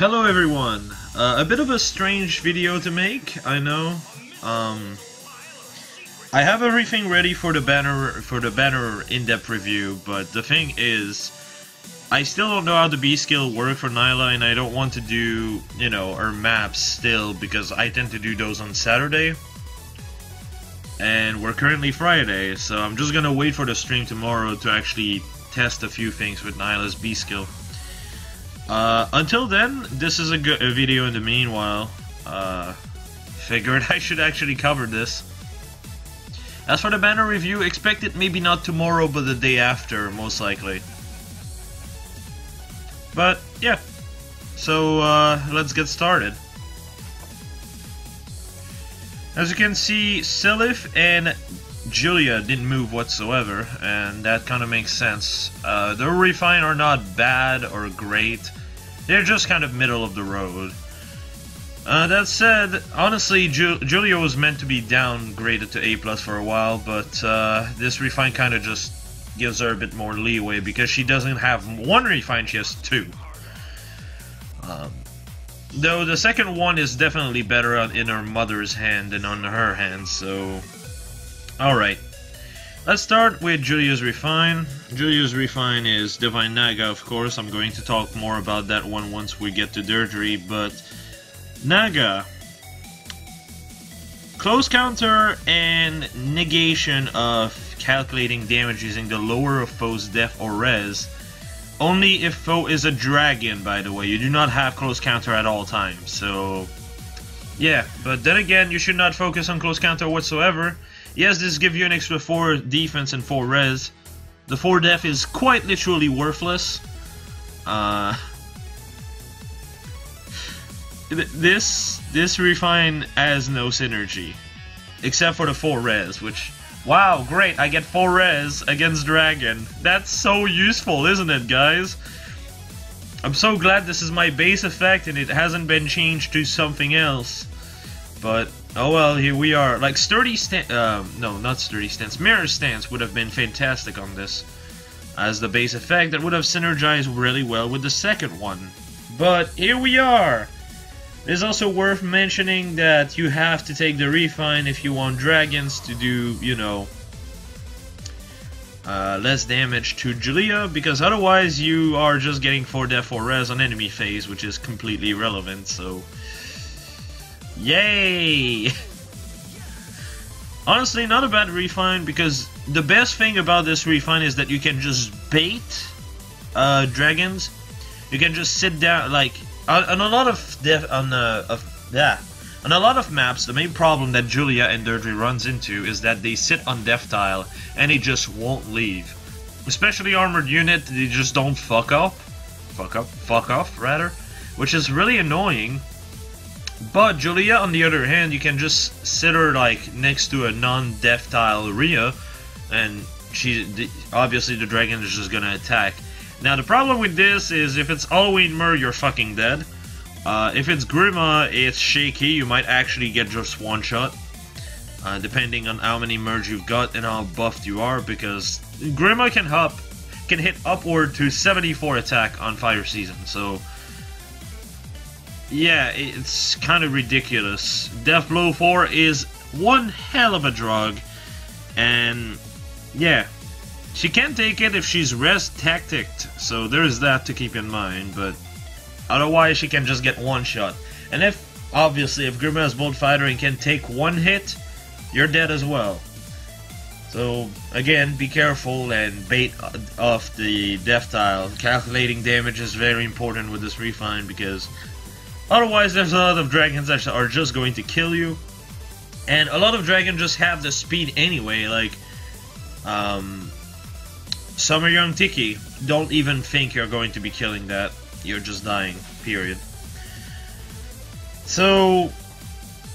Hello everyone. A bit of a strange video to make, I know. I have everything ready for the banner in-depth review, but the thing is, I still don't know how the B skill work for Nyla, and I don't want to do, you know, her maps still because I tend to do those on Saturday. And we're currently Friday, so I'm just gonna wait for the stream tomorrow to actually test a few things with Nyla's B skill. Until then, this is a video in the meanwhile. Figured I should actually cover this. As for the banner review, expect it maybe not tomorrow, but the day after, most likely. But, yeah. So, let's get started. As you can see, Seliph and Julia didn't move whatsoever, and that kind of makes sense. The Refine are not bad or great. They're just kind of middle of the road. That said, honestly, Julia was meant to be downgraded to A+ for a while, but this Refine kind of just gives her a bit more leeway because she doesn't have one Refine, she has two. Though the second one is definitely better in her mother's hand than on her hand, so... Alright. Let's start with Julia's Refine. Julia's Refine is Divine Naga, of course. I'm going to talk more about that one once we get to Deirdre, but... Naga. Close counter and negation of calculating damage using the lower of foe's def or res. Only if foe is a dragon, by the way. You do not have close counter at all times, so... Yeah, but then again, you should not focus on close counter whatsoever. Yes, this gives you an extra 4 defense and 4 res. The 4 def is quite literally worthless. This Refine has no synergy. Except for the 4 res, which... Wow, great, I get 4 res against Dragon. That's so useful, isn't it, guys? I'm so glad this is my base effect and it hasn't been changed to something else. But, oh well, here we are. Like, Sturdy Stance... no, not Sturdy Stance. Mirror Stance would have been fantastic on this. As the base effect, that would have synergized really well with the second one. But, here we are! It is also worth mentioning that you have to take the Refine if you want dragons to do, you know, less damage to Julia, because otherwise you are just getting 4 def 4 res on enemy phase, which is completely irrelevant, so... Yay! Honestly, not a bad Refine, because the best thing about this Refine is that you can just bait dragons. You can just sit down, like... On a lot of maps, the main problem that Julia and Deirdre runs into is that they sit on death tile and they just won't leave. Especially armored unit, they just don't fuck off, rather, which is really annoying. But Julia, on the other hand, you can just sit her like next to a non-death tile area, and obviously the dragon is just gonna attack. Now the problem with this is if it's Halloween Mur, you're fucking dead. If it's Grima, it's shaky, you might actually get just one shot. Depending on how many Murs you've got and how buffed you are, because Grima can hit upward to 74 attack on Fire Season, so... Yeah, it's kind of ridiculous. Death Blow 4 is one hell of a drug, and... Yeah. She can take it if she's res tacticked, so there's that to keep in mind, but otherwise she can just get one shot. And obviously, if Grima is Bolt Fighter and can take one hit, you're dead as well. So, again, be careful and bait off the death tile. Calculating damage is very important with this Refine, because otherwise there's a lot of dragons that are just going to kill you. And a lot of dragons just have the speed anyway, like, Summer Young Tiki, don't even think you're going to be killing that. You're just dying, period. So,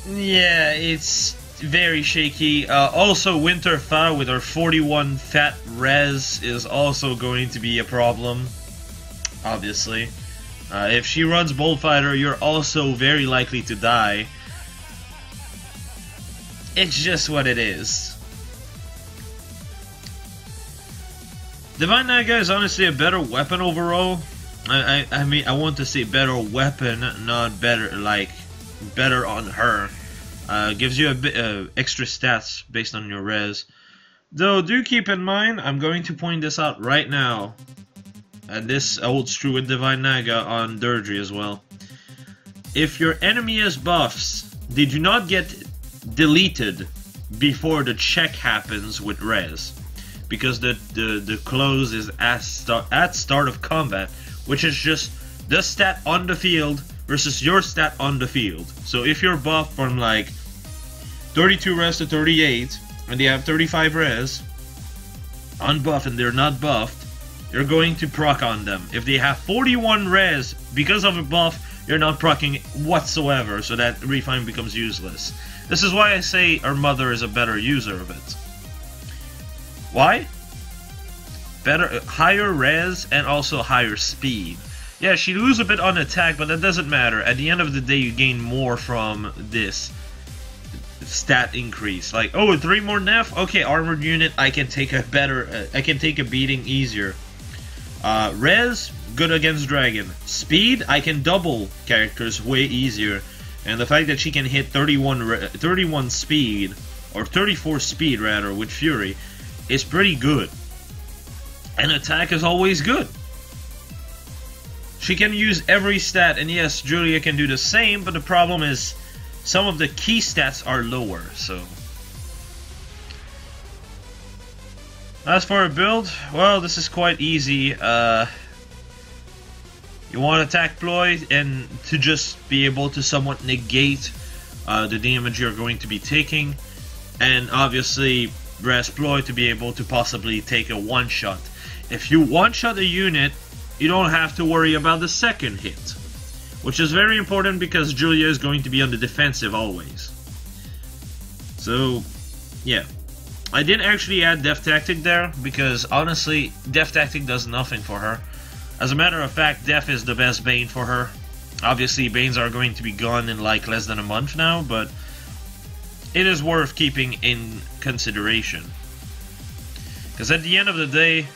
yeah, it's very shaky. Also, Winterfa with her 41 fat res is also going to be a problem, obviously. If she runs Bullfighter, you're also very likely to die. It's just what it is. Divine Naga is honestly a better weapon overall. I mean, I want to say better weapon, not better, like, better on her. Gives you a bit extra stats based on your res. Though, do keep in mind, I'm going to point this out right now. And this holds true with Divine Naga on Deirdre as well. If your enemy has buffs, they do not get deleted before the check happens with res. Because the close is at start of combat, which is just the stat on the field versus your stat on the field. So if you're buffed from like 32 res to 38, and they have 35 res, unbuffed and they're not buffed, you're going to proc on them. If they have 41 res, because of a buff, you're not procking whatsoever, so that refine becomes useless. This is why I say her mother is a better user of it. Why? Better, higher res and also higher speed. Yeah, she loses a bit on attack, but that doesn't matter. At the end of the day, you gain more from this stat increase. Like, oh, 3 more nef? Okay, armored unit, I can take a better, I can take a beating easier. Res, good against dragon. Speed, I can double characters way easier. And the fact that she can hit 31 speed, or 34 speed rather, with Fury, is pretty good. And attack is always good. She can use every stat, and yes, Julia can do the same, but the problem is some of the key stats are lower, so. As for a build, well, this is quite easy. You want attack ploy and to just be able to somewhat negate the damage you're going to be taking, and obviously res ploy to be able to possibly take a one-shot. If you one-shot a unit, you don't have to worry about the second hit, which is very important because Julia is going to be on the defensive always. So, yeah. I didn't actually add Death Tactic there because honestly, Death Tactic does nothing for her. As a matter of fact, Death is the best Bane for her. Obviously, Banes are going to be gone in like less than a month now, but it is worth keeping in consideration. Because at the end of the day,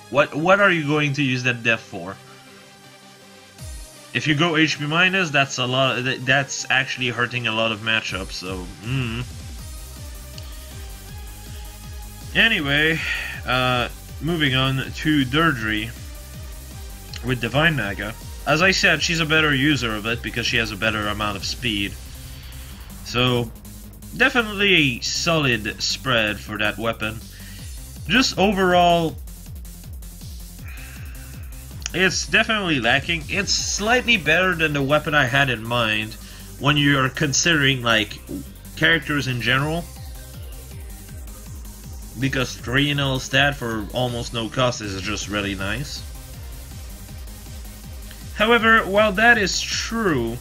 what are you going to use that Death for? If you go HP minus, that's a lot. That's actually hurting a lot of matchups. So, Anyway, moving on to Deirdre with Divine Naga. As I said, she's a better user of it because she has a better amount of speed. So, definitely a solid spread for that weapon. Just overall, it's definitely lacking. It's slightly better than the weapon I had in mind when you're considering like characters in general. Because 3-0 stat for almost no cost is just really nice. However, while that is true,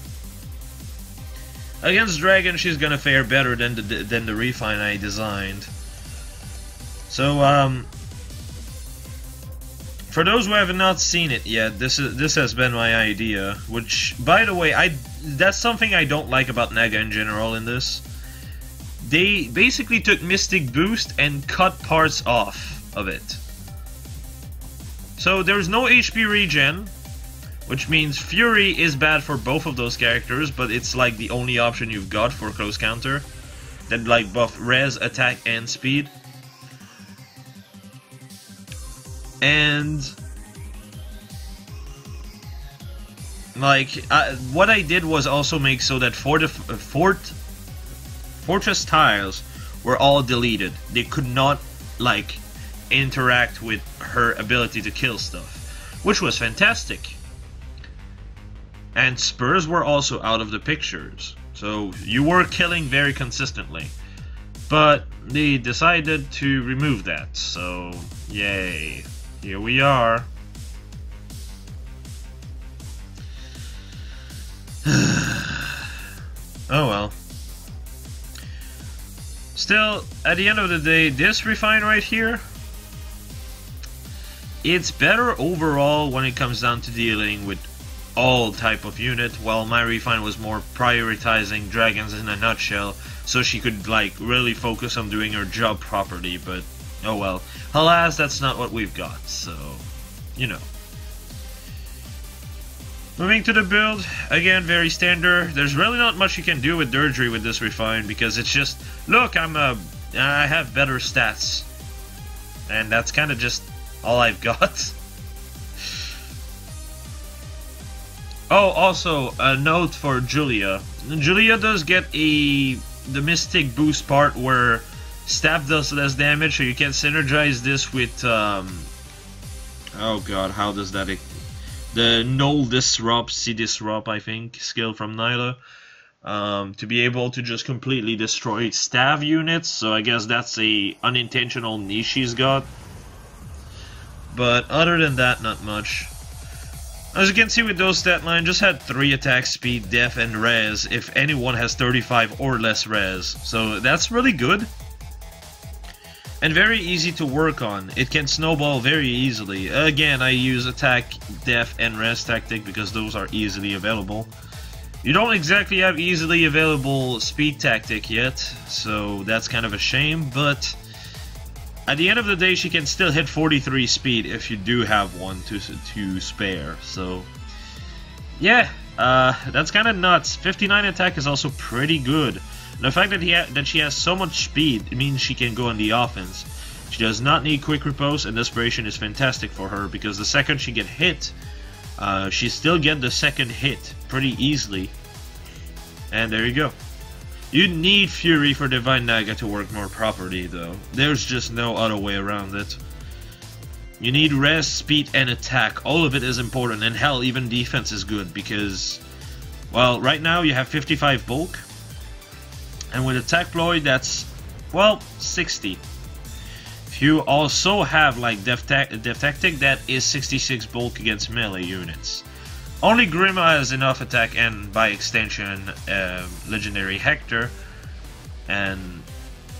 against Dragon she's gonna fare better than the refine I designed. So for those who have not seen it yet, this has been my idea. Which, by the way, that's something I don't like about Naga in general in this. They basically took Mystic Boost and cut parts off of it. So there's no HP regen, which means Fury is bad for both of those characters, but it's like the only option you've got for close counter. That like buff res, attack, and speed. And like what I did was also make so that for the fortress tiles were all deleted. They could not like interact with her ability to kill stuff, which was fantastic. And spurs were also out of the pictures, so you were killing very consistently. But they decided to remove that, so yay. Here we are. Oh well. Still, at the end of the day, this refine right here, it's better overall when it comes down to dealing with all type of unit, while my refine was more prioritizing dragons in a nutshell, so she could like really focus on doing her job properly. But oh well. Alas, that's not what we've got, so you know. Moving to the build, again, very standard. There's really not much you can do with Deirdre with this refine, because it's just, look, I have better stats. And that's kind of just all I've got. Oh, also, a note for Julia. Julia does get the Mystic boost part where staff does less damage, so you can synergize this with, oh god, how does that... The Null Disrupt, C Disrupt, I think, skill from Nyla. To be able to just completely destroy staff units, so I guess that's a unintentional niche she's got. But other than that, not much. As you can see with those stat line, just had 3 attack speed, def, and res if anyone has 35 or less res. So that's really good. And very easy to work on. It can snowball very easily. Again, I use attack, def, and res tactic because those are easily available. You don't exactly have easily available speed tactic yet, so that's kind of a shame, but at the end of the day she can still hit 43 speed if you do have one to spare. So yeah, that's kind of nuts. 59 attack is also pretty good. The fact that she has so much speed, it means she can go on the offense. She does not need quick repose, and desperation is fantastic for her because the second she get hit, she still get the second hit pretty easily. And there you go. You need Fury for Divine Naga to work more properly though. There's just no other way around it. You need res, speed, and attack. All of it is important, and hell, even defense is good because, well, right now you have 55 bulk. And with attack ploy, that's, well, 60. If you also have like Def Tactic, that is 66 bulk against melee units. Only Grima has enough attack, and by extension, Legendary Hector. And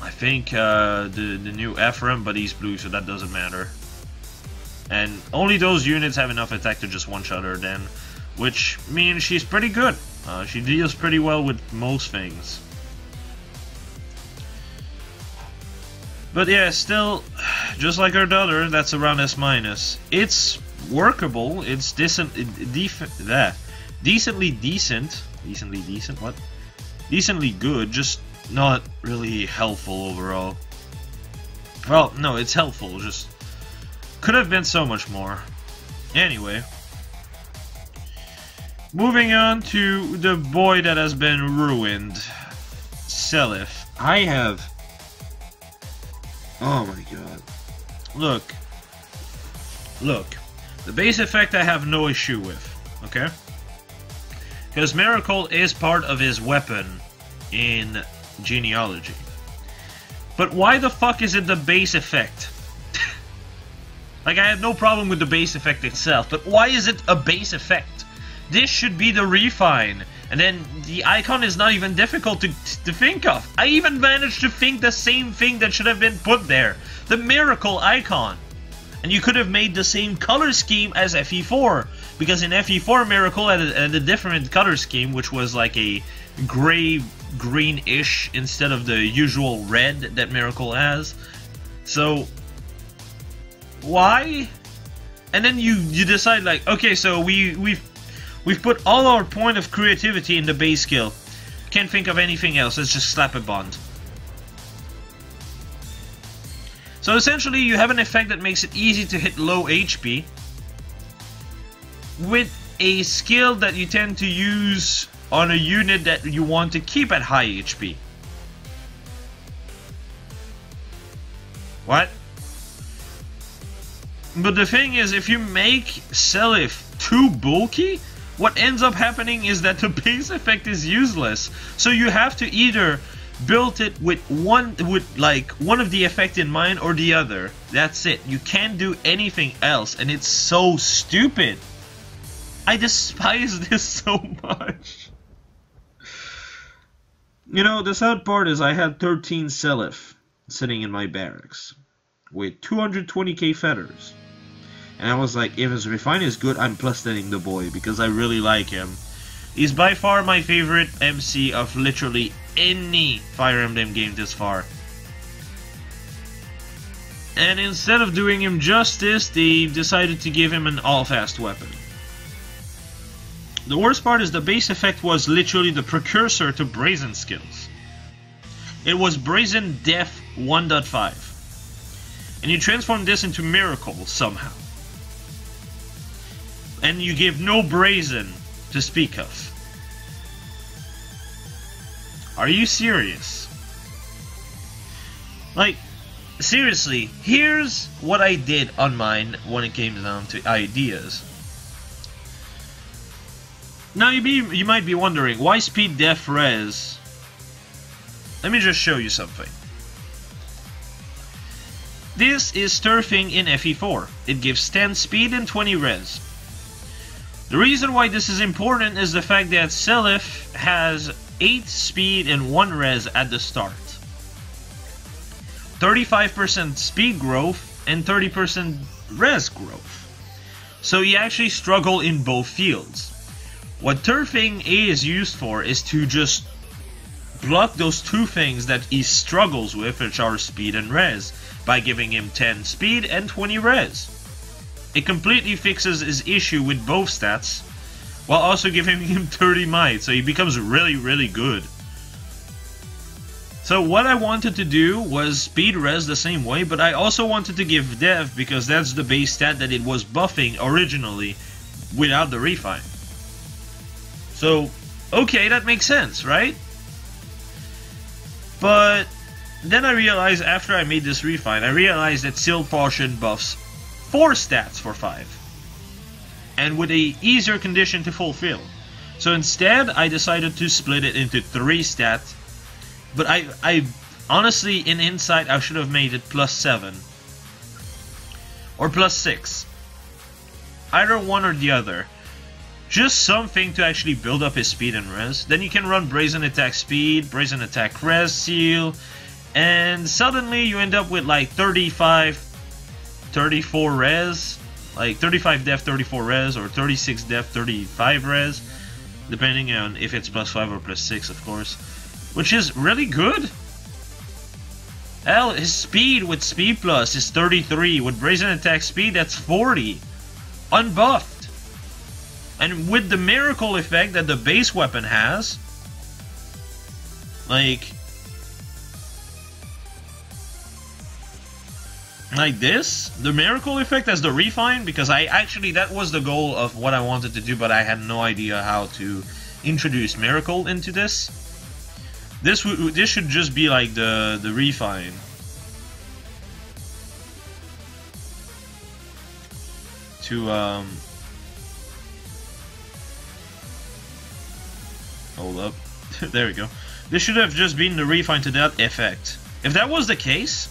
I think the new Ephraim, but he's blue, so that doesn't matter. And only those units have enough attack to just one-shot her then, which means she's pretty good. She deals pretty well with most things. But yeah, still, just like her daughter, that's around S-. It's workable, it's decently good, just not really helpful overall. Well, no, it's helpful, just could have been so much more. Anyway, moving on to the boy that has been ruined, Seliph. I have... Oh my god. Look. The base effect I have no issue with, okay? Because Miracle is part of his weapon in Genealogy. But why the fuck is it the base effect? Like, I have no problem with the base effect itself, but why is it a base effect? This should be the refine. And then the icon is not even difficult to think of. I even managed to think the same thing that should have been put there. The Miracle icon. And you could have made the same color scheme as FE4. Because in FE4, Miracle had a different color scheme, which was like a gray, greenish instead of the usual red that Miracle has. So, why? And then you decide like, okay, so we've put all our point of creativity in the base skill. Can't think of anything else. Let's just slap a bond. So essentially, you have an effect that makes it easy to hit low HP with a skill that you tend to use on a unit that you want to keep at high HP. What? But the thing is, if you make Seliph too bulky, what ends up happening is that the base effect is useless. So you have to either build it with one of the effect in mind or the other. That's it. You can't do anything else, and it's so stupid. I despise this so much. You know, the sad part is I had 13 Seliph sitting in my barracks with 220k feathers. And I was like, if his refine is good, I'm plus setting the boy because I really like him. He's by far my favorite MC of literally any Fire Emblem game this far. And instead of doing him justice, they decided to give him an all-fast weapon. The worst part is the base effect was literally the precursor to Brazen skills. It was Brazen Def 1.5. And you transform this into Miracle somehow. And you give no Brazen to speak of. Are you serious? Like, seriously, here's what I did on mine when it came down to ideas. Now you might be wondering, why speed def res? Let me just show you something. This is turfing in FE4. It gives 10 speed and 20 res. The reason why this is important is the fact that Seliph has 8 speed and 1 res at the start. 35% speed growth and 30% res growth. So you actually struggle in both fields. What turfing is used for is to just block those two things that he struggles with, which are speed and res, by giving him 10 speed and 20 res. It completely fixes his issue with both stats, while also giving him 30 might, so he becomes really, really good. So what I wanted to do was speed res the same way, but I also wanted to give dev because that's the base stat that it was buffing originally without the refine. So, okay, that makes sense, right? But then I realized after I made this refine, I realized that Seal Potion buffs 4 stats for 5. And with a easier condition to fulfill. So instead, I decided to split it into 3 stats. But I honestly, in hindsight, I should have made it +7. Or +6. Either one or the other. Just something to actually build up his speed and res. Then you can run Brazen Attack Speed, Brazen Attack Res Seal, and suddenly you end up with like 35, 34 res, like 35 def, 34 res, or 36 def, 35 res, depending on if it's +5 or +6, of course, which is really good. Hell, his speed with Speed Plus is 33, with Brazen Attack Speed that's 40, unbuffed. And with the miracle effect that the base weapon has, like this, the miracle effect as the refine, because that was the goal of what I wanted to do, but I had no idea how to introduce miracle into this. This should just be like the refine. To hold up. There we go. This should have just been the refine to that effect. If that was the case,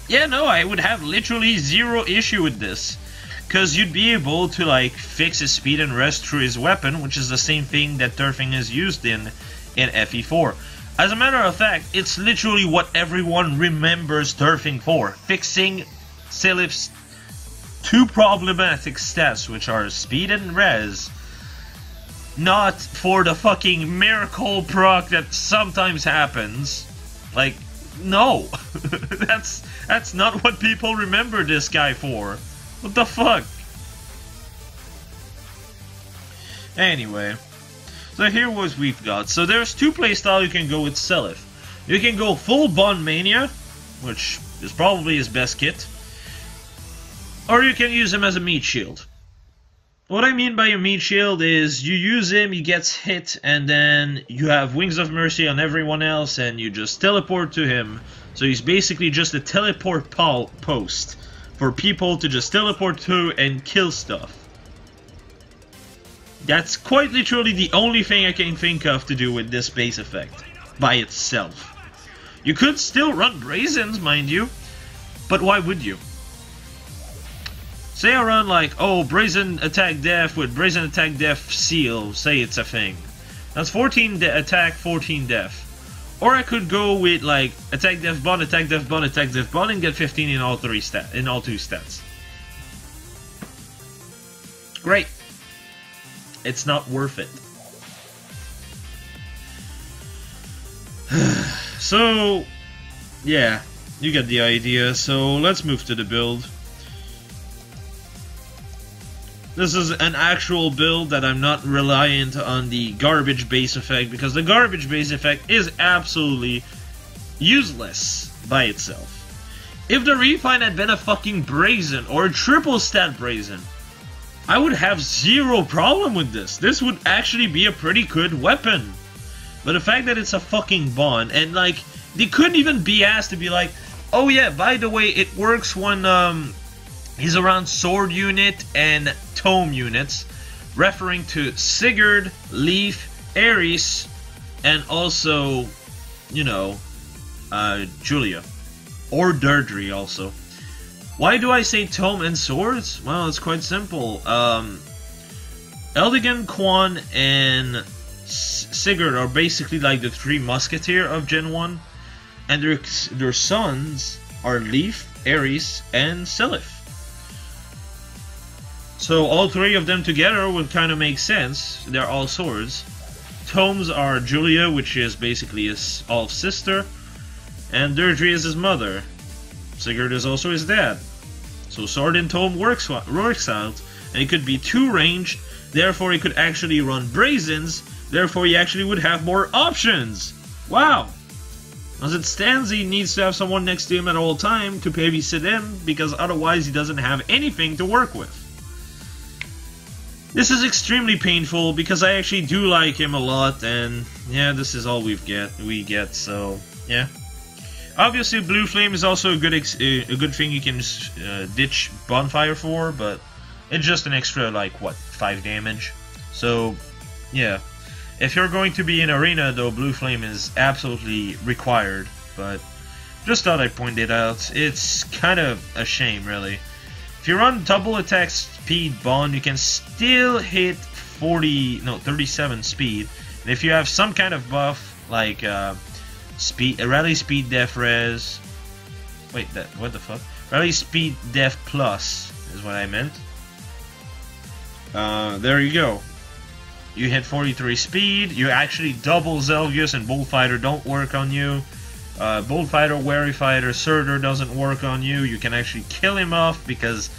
yeah, no, I would have literally zero issue with this. Because you'd be able to like fix his speed and rest through his weapon, which is the same thing that turfing is used in FE4. As a matter of fact, it's literally what everyone remembers turfing for. Fixing Seliph's 2 problematic stats, which are speed and res. Not for the fucking miracle proc that sometimes happens. Like, no. That's not what people remember this guy for. What the fuck? Anyway. So here what we've got. So there's 2 playstyles you can go with Seliph. You can go full Bond Mania, which is probably his best kit. Or you can use him as a meat shield. What I mean by a meat shield is you use him, he gets hit, and then you have Wings of Mercy on everyone else, and you just teleport to him. So he's basically just a teleport post for people to just teleport to and kill stuff. That's quite literally the only thing I can think of to do with this base effect by itself. You could still run Brazens, mind you, but why would you? Say I run like, oh, Brazen Attack Def with Brazen Attack Def Seal, say it's a thing. That's 14 attack, 14 def. Or I could go with like Attack Def Bond, Attack Def Bond, Attack Def Bond, and get 15 in all 2 stats. Great. It's not worth it. So, yeah, you get the idea. So let's move to the build. This is an actual build that I'm not reliant on the garbage base effect, because the garbage base effect is absolutely useless by itself. If the Refine had been a fucking Brazen or a triple stat Brazen, I would have zero problem with this. This would actually be a pretty good weapon. But the fact that it's a fucking bond, and like, they couldn't even be asked to be like, oh yeah, by the way, it works when he's around sword unit and tome units, referring to Sigurd, Leif, Ares, and also, you know, Julia. Or Deirdre also. Why do I say tome and swords? Well, it's quite simple. Eldigan, Quan, and Sigurd are basically like the three musketeer of Gen 1. And their sons are Leif, Ares, and Seliph. So all three of them together would kind of make sense. They're all swords. Tomes are Julia, which is basically his Ulf's sister. And Deirdre is his mother. Sigurd is also his dad. So sword and tome works out. And it could be 2 ranged. Therefore he could actually run Brazens. Therefore he actually would have more options. Wow. As it stands, he needs to have someone next to him at all time to babysit him, because otherwise he doesn't have anything to work with. This is extremely painful because I actually do like him a lot, and yeah, this is all we get, so yeah. Obviously, Blue Flame is also a good thing you can ditch Bonfire for, but it's just an extra, like, what, 5 damage? So, yeah. If you're going to be in Arena, though, Blue Flame is absolutely required, but just thought I'd point it out. It's kind of a shame, really. If you run double attack speed bond, you can still hit 37 speed. And if you have some kind of buff, like rally speed def res, wait, what the fuck? Rally speed def plus is what I meant. There you go. You hit 43 speed. You actually double Zelgius, and Bullfighter don't work on you. Bullfighter, Wary Fighter, Surtur doesn't work on you. You can actually kill him off because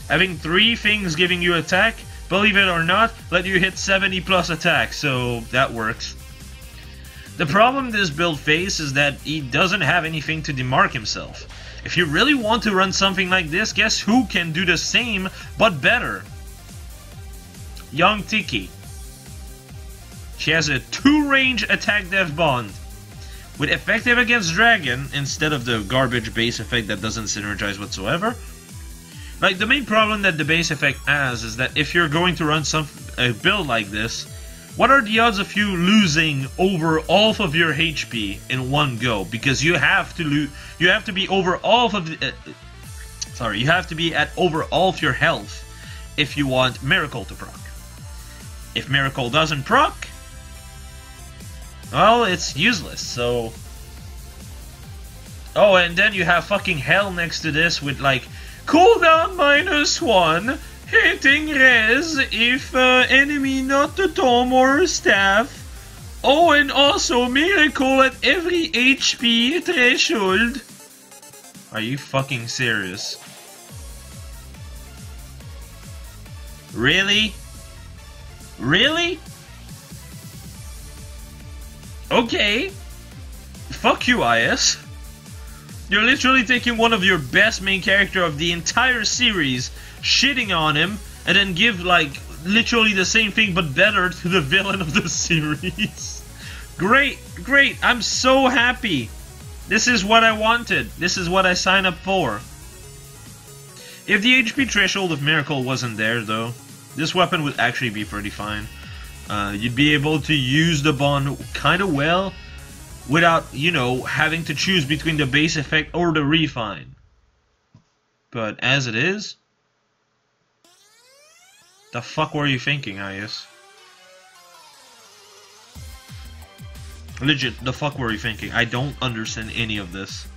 having 3 things giving you attack, believe it or not, let you hit 70 plus attack, so that works. The problem this build faces is that he doesn't have anything to demark himself. If you really want to run something like this, guess who can do the same but better? Young Tiki. She has a 2-range attack def bond with effective against dragon instead of the garbage base effect that doesn't synergize whatsoever. Like, the main problem that the base effect has is that if you're going to run a build like this, what are the odds of you losing over half of your HP in one go? Because you have to be over half of the, you have to be at over half your health if you want Miracle to proc. If Miracle doesn't proc, well, it's useless, so... Oh, and then you have fucking Hell next to this with, like, cooldown -1, hitting res if enemy not the tome or staff. Oh, and also Miracle at every HP threshold. Are you fucking serious? Really? Really? Okay. Fuck you, IS. You're literally taking one of your best main character of the entire series, shitting on him, and then give, like, literally the same thing but better to the villain of the series. Great, great. I'm so happy. This is what I wanted. This is what I signed up for. If the HP threshold of Miracle wasn't there, though, this weapon would actually be pretty fine. You'd be able to use the bond kind of well without, you know, having to choose between the base effect or the refine. But as it is, the fuck were you thinking, Ayus? Legit, the fuck were you thinking? I don't understand any of this.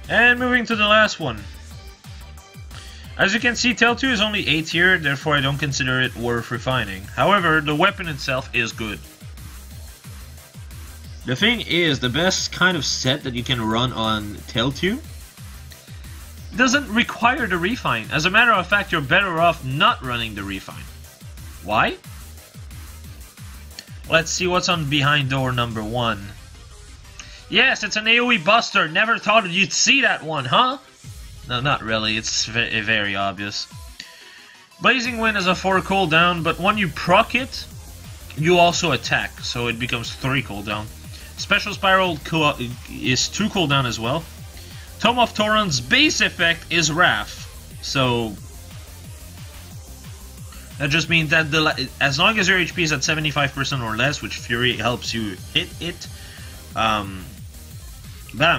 And moving to the last one. As you can see, Tailtiu is only 8 tier, therefore I don't consider it worth refining. However, the weapon itself is good. The thing is, the best kind of set that you can run on Tailtiu doesn't require the refine. As a matter of fact, you're better off not running the refine. Why? Let's see what's on behind door number 1. Yes, it's an AoE buster. Never thought you'd see that one, huh? No, not really. It's very obvious. Blazing Wind is a 4 cooldown, but when you proc it, you also attack, so it becomes 3 cooldown. Special Spiral is 2 cooldown as well. Tome of Torrent's base effect is Wrath, so that just means that as long as your HP is at 75% or less, which Fury helps you hit it, bam,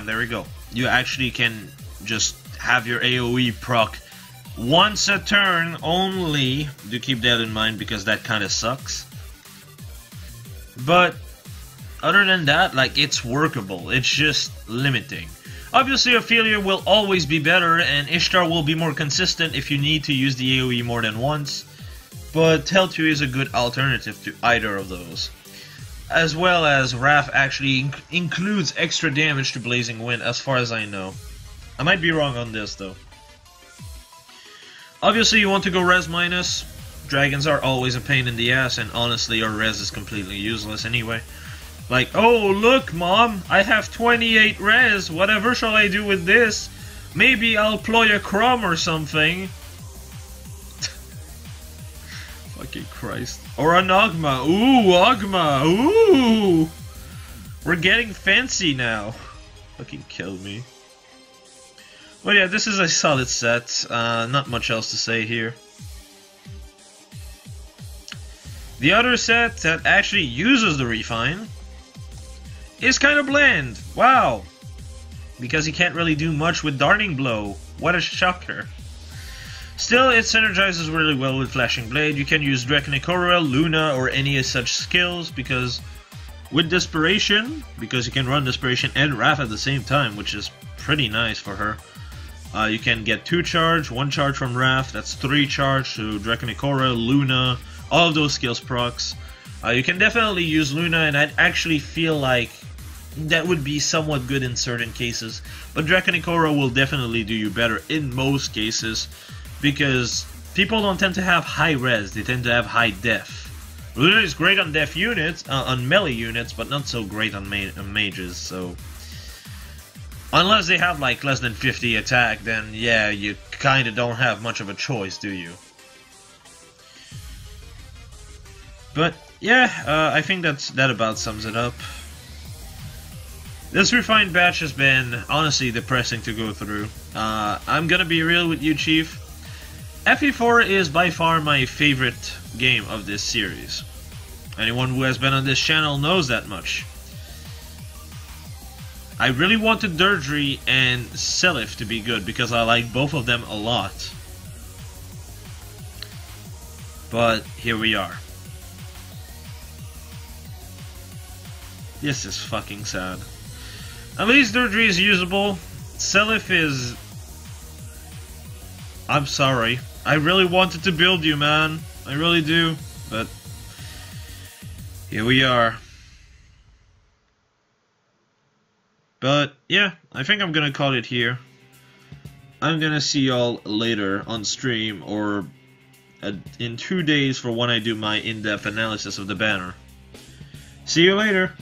there we go. You actually can just have your AoE proc once a turn only. Do keep that in mind because that kind of sucks. But other than that, like, it's workable. It's just limiting. Obviously, Ophelia will always be better, and Ishtar will be more consistent if you need to use the AoE more than once. But Tailtiu is a good alternative to either of those. As well as Wrath actually includes extra damage to Blazing Wind, as far as I know. I might be wrong on this, though. Obviously, you want to go res minus. Dragons are always a pain in the ass, and honestly, your res is completely useless anyway. Like, oh, look, Mom, I have 28 res. Whatever shall I do with this? Maybe I'll ploy a crumb or something. Fucking Christ. Or an Ogma. Ooh, Ogma. Ooh. We're getting fancy now. Fucking kill me. Well, yeah, this is a solid set. Not much else to say here. The other set that actually uses the refine is kind of bland. Wow. Because you can't really do much with Darting Blow. What a shocker. Still, it synergizes really well with Flashing Blade. You can use Draconic Aura, Luna, or any such skills because with Desperation, because you can run Desperation and Wrath at the same time, which is pretty nice for her. You can get 2 charge, 1 charge from Wrath, that's 3 charge to Draconic Aura, Luna, all of those skills procs. You can definitely use Luna, and I actually feel like that would be somewhat good in certain cases. But Draconic Aura will definitely do you better in most cases, because people don't tend to have high res, they tend to have high def. Luna is great on def units, on melee units, but not so great on mages, so unless they have like less than 50 attack, then yeah, you kinda don't have much of a choice, do you? But yeah, I think that about sums it up. This refined batch has been honestly depressing to go through. I'm gonna be real with you, Chief. FE4 is by far my favorite game of this series. Anyone who has been on this channel knows that much. I really wanted Deirdre and Seliph to be good because I like both of them a lot. But here we are. This is fucking sad. At least Deirdre is usable. Seliph is... I'm sorry. I really wanted to build you, man. I really do. But here we are. But yeah, I think I'm gonna call it here. I'm gonna see y'all later on stream or in 2 days for when I do my in-depth analysis of the banner. See you later.